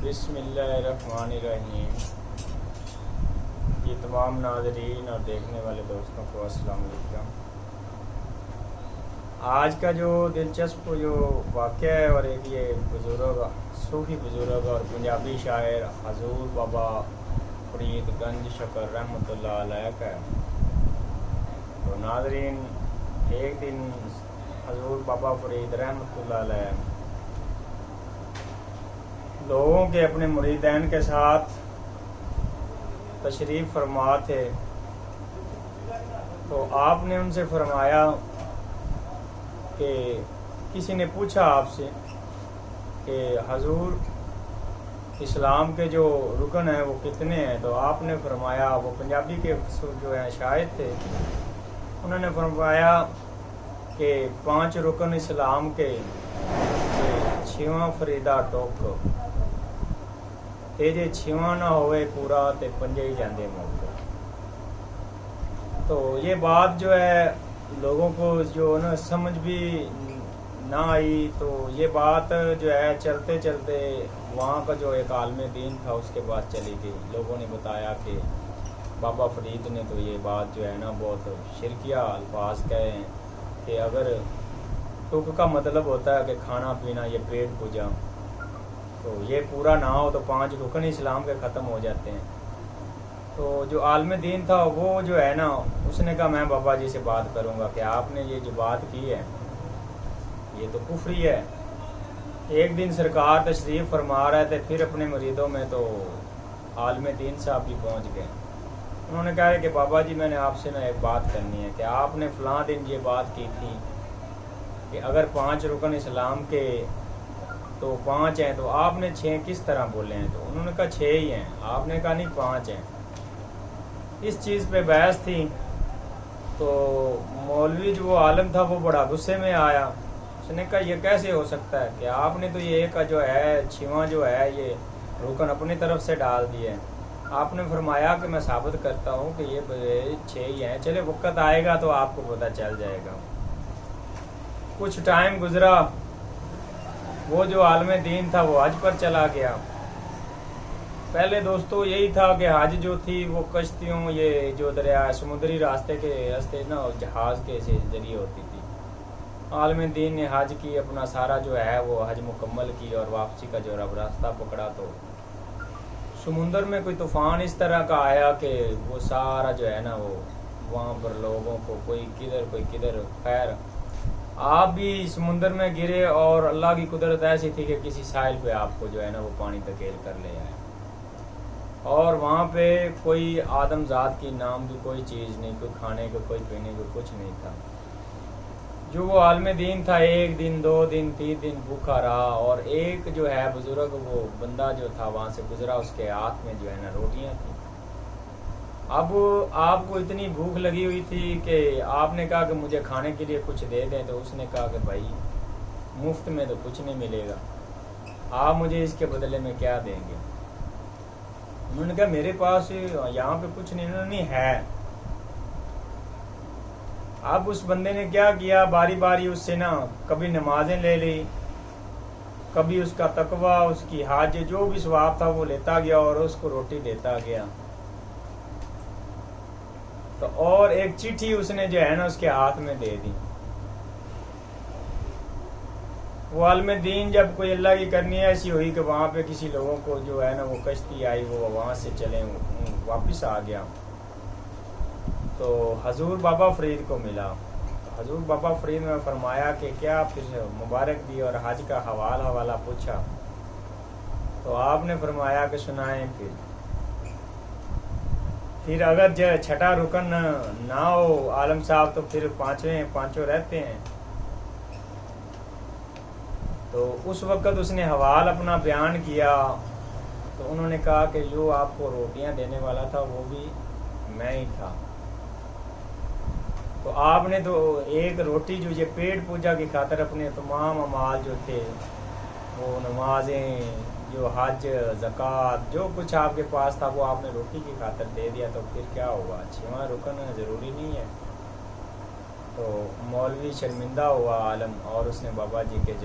बिस्मिल्लाहिर्रहमानिर्रहीम। ये तमाम नाज़रीन और देखने वाले दोस्तों को अस्सलाम वालेकुम। आज का जो दिलचस्प जो वाक़या है और एक ये बुज़ुर्ग सूफ़ी बुज़ुर्ग और पंजाबी शायर हजूर बाबा फरीद गंज शकर रहमतुल्लाह अलैह का है। तो नाज़रीन, एक दिन हजूर बाबा फरीद रहमतुल्लाह अलैह लोगों के अपने मुरीदैन के साथ तशरीफ़ फरमा थे। तो आपने उनसे फरमाया कि किसी ने पूछा आपसे कि हजूर इस्लाम के जो रुकन हैं वो कितने हैं। तो आपने फरमाया, वो पंजाबी के जो हैं शायर थे, उन्होंने फरमाया कि 5 रुकन इस्लाम के 6वां फरीदा टोक ते जे 6वां ना होवे पूरा ते 5 ही जाते मौके। तो ये बात जो है लोगों को जो ना समझ भी ना आई। तो ये बात जो है चलते चलते वहाँ का जो एक आलम दीन था उसके पास चली गई। लोगों ने बताया कि बाबा फरीद ने तो ये बात जो है ना बहुत शिरकिया अल्फाज कहे हैं कि अगर टुक का मतलब होता है कि खाना पीना, ये पेट पूजा, तो ये पूरा ना हो तो 5 रुकन इस्लाम के ख़त्म हो जाते हैं। तो जो आलम दीन था वो जो है ना, उसने कहा मैं बाबा जी से बात करूंगा कि आपने ये जो बात की है ये तो कुफरी है। एक दिन सरकार तशरीफ़ फरमा रहे थे, फिर अपने मुरीदों में तो आलम दीन साहब भी पहुंच गए। उन्होंने कहा कि बाबा जी मैंने आपसे ना एक बात करनी है कि आपने फ़लाँ दिन ये बात की थी कि अगर 5 रुकन इस्लाम के तो 5 हैं, तो आपने 6 किस तरह बोले हैं। तो उन्होंने कहा 6 ही हैं, आपने कहा नहीं 5 हैं। इस चीज़ पे बहस थी। तो मौलवी जो वो आलम था वो बड़ा गुस्से में आया। उसने कहा ये कैसे हो सकता है कि आपने तो ये का जो है 6वां जो है ये रुकन अपनी तरफ से डाल दिए। आपने फरमाया कि मैं साबित करता हूँ कि ये 6 ही हैं, चले वक्त आएगा तो आपको पता चल जाएगा। कुछ टाइम गुजरा, वो जो आलम दीन था वो हज पर चला गया। पहले दोस्तों यही था कि हज जो थी वो कश्तियों, ये जो दरिया समुद्री रास्ते के रास्ते ना जहाज़ के से जरिए होती थी। आलम दीन ने हज की, अपना सारा जो है वो हज मुकम्मल की और वापसी का जो रास्ता पकड़ा। तो समुंदर में कोई तूफ़ान इस तरह का आया कि वो सारा जो है ना वो वहाँ पर लोगों को कोई किधर खैर आप भी समुंदर में गिरे और अल्लाह की कुदरत ऐसी थी कि किसी साहिल पे आपको जो है ना वो पानी धकेल कर ले आए। और वहाँ पे कोई आदमजात की नाम की कोई चीज़ नहीं, कोई खाने को, कोई पीने को कुछ नहीं था। जो वो आलम दीन था 1 दिन 2 दिन 3 दिन भूखा रहा। और एक जो है बुजुर्ग वो बंदा जो था वहाँ से गुजरा, उसके हाथ में जो है ना रोटियाँ थी। अब आपको इतनी भूख लगी हुई थी कि आपने कहा कि मुझे खाने के लिए कुछ दे दें। तो उसने कहा कि भाई मुफ्त में तो कुछ नहीं मिलेगा, आप मुझे इसके बदले में क्या देंगे। उन्होंने कहा मेरे पास यहाँ पे कुछ नहीं है। अब उस बंदे ने क्या किया, बारी बारी उससे ना कभी नमाजें ले ली, कभी उसका तकवा, उसकी हाज, जो भी सवाब था वो लेता गया और उसको रोटी देता गया। तो और एक चिट्ठी उसने जो है ना उसके हाथ में दे दी। वो आलम दीन जब कोई अल्लाह की करनी ऐसी हुई कि वहाँ पे किसी लोगों को जो है ना वो कश्ती आई, वो वहाँ से चले वापस आ गया। तो हजूर बाबा फरीद को मिला। तो हजूर बाबा फरीद ने फरमाया कि क्या, फिर मुबारक दी और हज का हवाला पूछा। तो आपने फरमाया कि सुनाएं। फिर अगर जो 6ठा रुकन ना हो आलम साहब तो फिर 5वें रहते हैं। तो उस वक़्त उसने हवाल अपना बयान किया। तो उन्होंने कहा कि जो आपको रोटियां देने वाला था वो भी मैं ही था। तो आपने तो एक रोटी जो ये पेट पूजा की खातिर अपने तमाम अमाल जो थे वो नमाजें, जो हज, ज़कात, जो कुछ आपके पास था वो आपने रोटी की खातिर दे दिया। तो फिर क्या होगा, 6वां रुकन ज़रूरी नहीं है। तो मौलवी शर्मिंदा हुआ आलम और उसने बाबा जी के